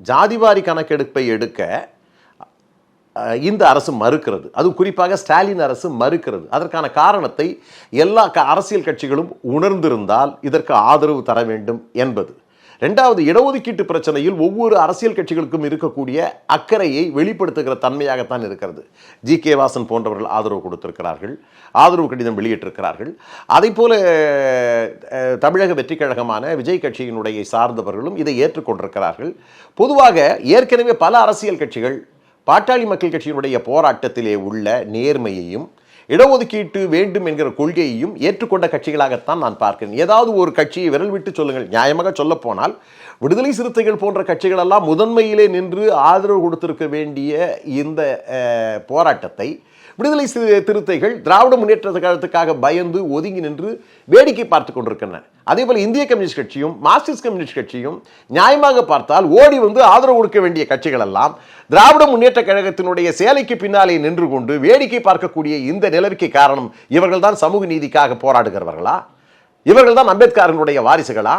ஜாதிவாரி கணக்கெடுப்பை எடுக்க இந்த அரசு மறுக்கிறது. அது குறிப்பாக ஸ்டாலின் அரசு மறுக்கிறது. அதற்கான காரணத்தை எல்லா அரசியல் கட்சிகளும் உணர்ந்திருந்தால் இதற்கு ஆதரவு தர வேண்டும் என்பது. இரண்டாவது, இடஒதுக்கீட்டு பிரச்சனையில் ஒவ்வொரு அரசியல் கட்சிகளுக்கும் இருக்கக்கூடிய அக்கறையை வெளிப்படுத்துகிற தன்மையாகத்தான் இருக்கிறது. ஜி.கே. வாசன் போன்றவர்கள் ஆதரவு கொடுத்திருக்கிறார்கள், ஆதரவு கடிதம் வெளியிட்டிருக்கிறார்கள். அதை போல தமிழக வெற்றிக் கழகமான விஜய் கட்சியினுடைய சார்ந்தவர்களும் இதை ஏற்றுக்கொண்டிருக்கிறார்கள். பொதுவாக ஏற்கனவே பல அரசியல் கட்சிகள் பாட்டாளி மக்கள் கட்சியினுடைய போராட்டத்திலே உள்ள நேர்மையையும் இடஒதுக்கீட்டு வேண்டும் என்கிற கொள்கையையும் ஏற்றுக்கொண்ட கட்சிகளாகத்தான் நான் பார்க்கிறேன். ஏதாவது ஒரு கட்சியை விரல் விட்டு சொல்லுங்கள். நியாயமாக சொல்ல போனால் விடுதலை சிறுத்தைகள் போன்ற கட்சிகள் எல்லாம் முதன்மையிலே நின்று ஆதரவு கொடுத்திருக்க வேண்டிய இந்த போராட்டத்தை விடுதலை சிறுத்தைகள் திராவிட முன்னேற்ற கழகத்துக்காக பயந்து ஒதுங்கி நின்று வேடிக்கை பார்த்து கொண்டிருக்கின்றன. அதே போல இந்திய கம்யூனிஸ்ட் கட்சியும் மார்க்சிஸ்ட் கம்யூனிஸ்ட் கட்சியும் நியாயமாக பார்த்தால் ஓடி வந்து ஆதரவு கொடுக்க வேண்டிய கட்சிகள் எல்லாம் திராவிட முன்னேற்ற கழகத்தினுடைய சேலைக்கு பின்னாலே நின்று கொண்டு வேடிக்கை பார்க்கக்கூடிய இந்த நிலைமைக்கு காரணம் இவர்கள் தான் சமூக நீதிக்காக போராடுகிறவர்களா? இவர்கள் தான் அம்பேத்கரனுடைய வாரிசுகளா?